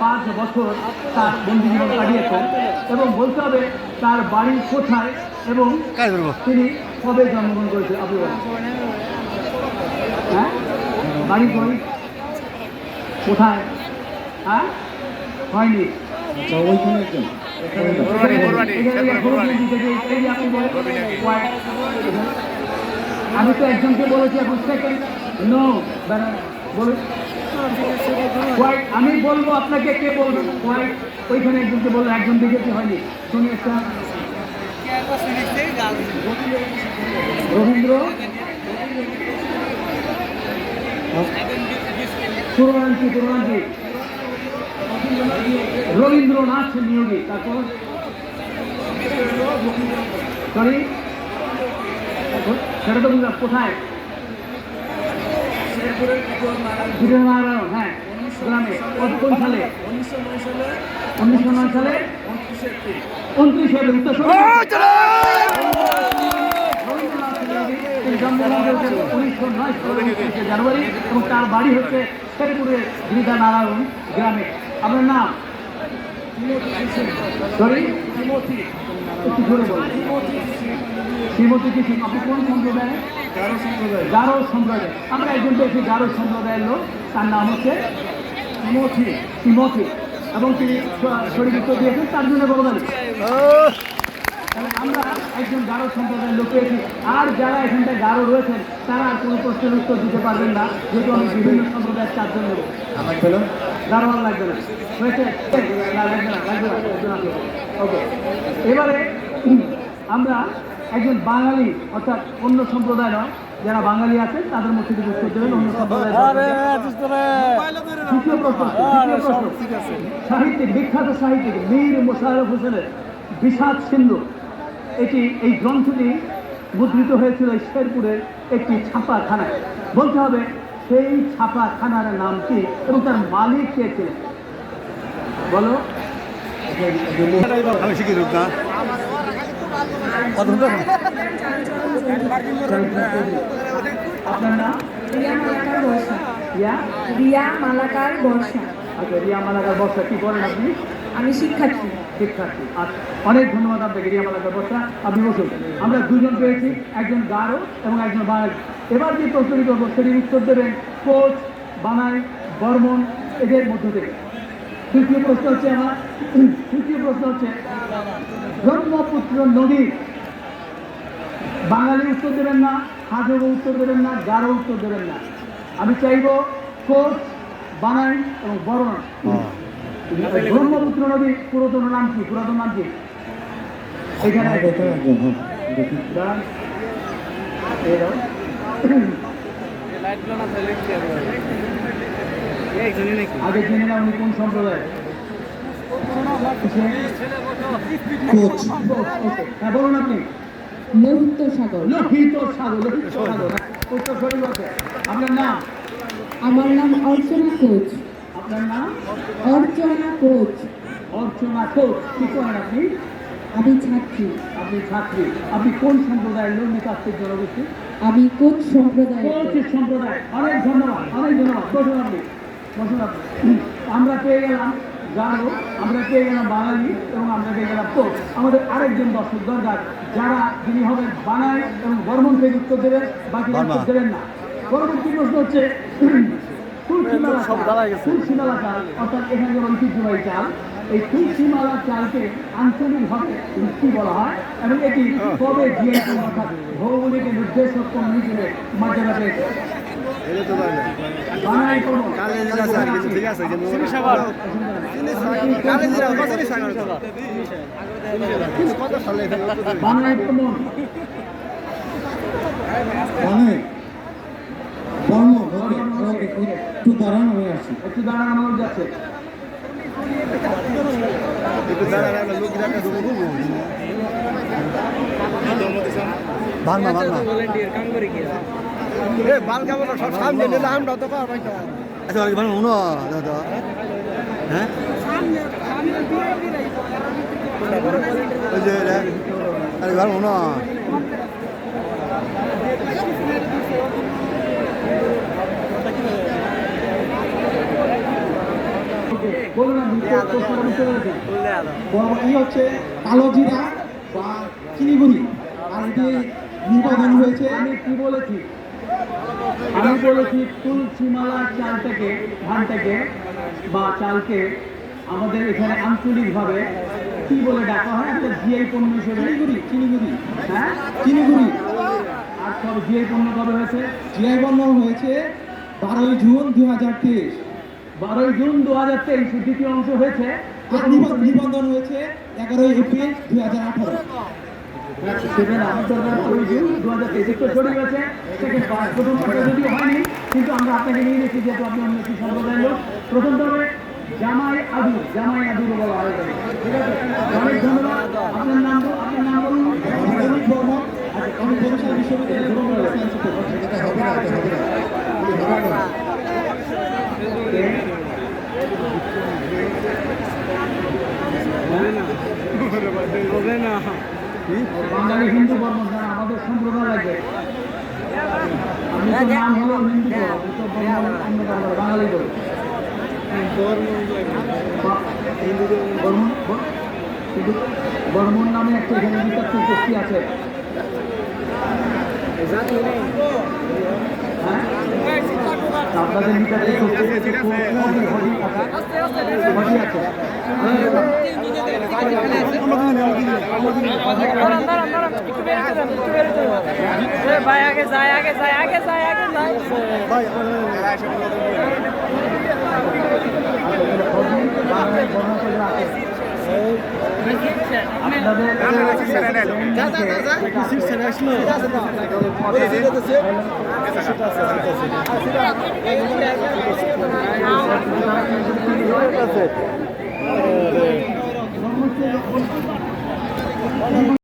5 বছর তার বন্দি জীবন কাটিয়েছেন এবং বলতে হবে তার বাড়ি কোথায় এবং তিনি কবে জন্মগ্রহণ করেছে আপনি বলেন। হ্যাঁ, বাড়ি কই, কোথায়? হ্যাঁ, হয়নি। আমি তো একজনকে বলেছি এখন সেকেন্ড নো বলুন। আমি বলবো আপনাকে, কে বলবেন? ওইখানে একজনকে বললো, একজন দেখেছি হয়নি। শুনে একটা রবীন্দ্র রবীন্দ্রনাথ নিয়োগী। তারপর সরি, সেটা তো বুঝলাম। কোথায়? নারায়ণ। হ্যাঁ, গ্রামে। কোন সালে? 1909 সালে 29 এপ্রিল। জানুয়ারি এবং তার বাড়ি হচ্ছে শেরপুরের গিরিধা নারায়ণ গ্রামে। আপনার নাম? সরি, একটু জোরে বলুন। শ্রীমতী কি? আপনি কোন সম্প্রদায়? গারো সম্প্রদায়। আমরা একজন পেয়েছি গারো সম্প্রদায়ের লোক, তার নাম হচ্ছে শ্রীমতী এবং তিনি শরীর উত্তর দিয়েছেন তার জন্য বলবেন। আমরা একজন গারো সম্প্রদায়ের লোক পেয়েছি। আর যারা এখানটায় গারো রয়েছেন তারা আর কোনো প্রশ্নের উত্তর দিতে পারবেন না, যেহেতু আমি বিভিন্ন সম্প্রদায়ের 4 জন নেব। গারো আর লাগবে না, হয়েছে? ওকে, এবারে আমরা একজন বাঙালি, অর্থাৎ অন্য সম্প্রদায় নয়, যারা বাঙালি আছেন তাদের মধ্যে থেকে উত্তর দেবেন। অন্য সম্প্রদায় সাহিত্যিক, বিখ্যাত সাহিত্যিক মীর মোশাররফ হোসেনের বিষাদ সিন্ধু, এই গ্রন্থটি মুদ্রিত হয়েছিল শেরপুরের একটি ছাপাখানায়। বলতে হবে সেই ছাপাখানার নাম কি এবং তার মালিক কে ছিলেন? বলো। আমি শিখি না। আপনার নাম? রিয়া মালাকার বর্ষা। রিয়া মালাকার বর্ষা। আচ্ছা, রিয়া মালাকার বর্ষা। কি করেন আপনি? আমি শিক্ষার্থী। শিক্ষার্থী। আচ্ছা, অনেক ধন্যবাদ আপনাকে রিয়া মালাকার বর্ষা। আপনি বসুন। আমরা 2 জন পেয়েছি, একজন গারো এবং একজন বাঙালি। এবার যে প্রশ্নটি করবো সেটির উত্তর দেবেন কোচ, বানাই, বর্মন এদের মধ্য থেকে। তৃতীয় প্রশ্ন হচ্ছে ব্রহ্মপুত্র নদী। বাঙালি উত্তর দেবেন না, হাজব উত্তর দেবেন না, গারো উত্তর দেবেন না। আমি চাইব কোচ, বানাই এবং বর্মন। ব্রহ্মপুত্র নদী পুরাতন নাম কি? এখানে আগে জেনে না উনি কোন সম্প্রদায়? হ্যাঁ, বলুন আপনি। লোহিত সাগর। উত্তর সঠিক আছে। আপনার নাম? আমার নাম অর্চনা কোচ। আপনার নাম? অর্চনা কোচ। অর্চনা কোচ। কি করেন আপনি? আমি ছাত্রী। আপনি ছাত্রী। আপনি কোন সম্প্রদায়ের লোক? নৃতাত্ত্বিক জনগোষ্ঠী। আমি কোচ সম্প্রদায়। অনেক ধন্যবাদ। বসুন আপনি। আমরা পেয়ে গেলাম গারো, আমরা পেয়ে গেলাম বাঙালি এবং আমরা পেয়ে গেলাম কোচ। আমাদের আরেকজন দর্শক দরকার, যিনি হবেন বানাই এবং বর্মন থেকে উত্তর দেবেন, বাকি উত্তর দেবেন না। পরবর্তী প্রশ্ন হচ্ছে তুলসীমালা চাল, অর্থাৎ এখানে যেমন ঐতিহ্যবাহী চাল, এই তুলসীমালা চালকে আঞ্চলিকভাবে কি বলা হয় এবং এটি কবে জিআই অর্থাৎ ভৌগোলিক নির্দেশক হিসেবে মর্যাদা পেয়েছে? একটু দাঁড়ানো যাচ্ছে। বলুন আপনি প্রশ্নটা বুঝতে পেরেছেন? এই হচ্ছে কালো জিরা বা চিনিগুড়ি, আর এটি নিবেদন হয়েছে। আমি কি বলেছি? আমি বলেছি তুলসীমালা চাল থেকে, ধান থেকে বা চালকে আমাদের এখানে আঞ্চলিকভাবে কি বলে ডাকা হয়? একটা জিআই পণ্য হিসেবে। চিনিগুড়ি হ্যাঁ, চিনিগুড়ি আর সব জিআই পণ্য কবে হয়েছে? জিআই বর্ণ হয়েছে 12 জুন 2023। 12 জুন 2023 দ্বিতীয় অংশ হয়েছে। আর নিবন্ধন হয়েছে 11 এপ্রিল 2018। সেখানে আন্তর্জাতিক 12 জুন 2023 তো ছড়িয়ে গেছে। সেকেন্ড পার্ট প্রথম পার্টটা যদিও হয়নি, কিন্তু আমরা আপনাকে নিয়ে নিচ্ছি যেহেতু আপনি অন্য একটি সম্প্রদায়ের লোক। প্রথম তবে জামাই আদুর বলা হয় এখানে। ঠিক আছে, অনেক ধন্যবাদ। আপনার নাম বলুন। অমিত বর্মন, আমি বরিশাল বিশ্ববিদ্যালয়ের কম্পিউটার সায়েন্সে পড়ছি। বাঙালি হিন্দু বর্মন না, আমাদের সম্প্রদায় লাগবে। আমি তো নাম হলো হিন্দু বর্মন, আমি তো বর্মন অন্য কারো বাঙালি বলি। কিন্তু বর্মন নামে একটা এখানে বিখ্যাত গোষ্ঠী আছে। হ্যাঁ, আপনাদের বিখ্যাত গোষ্ঠী হডি আছে। ভাই আগে যায় আপনাদের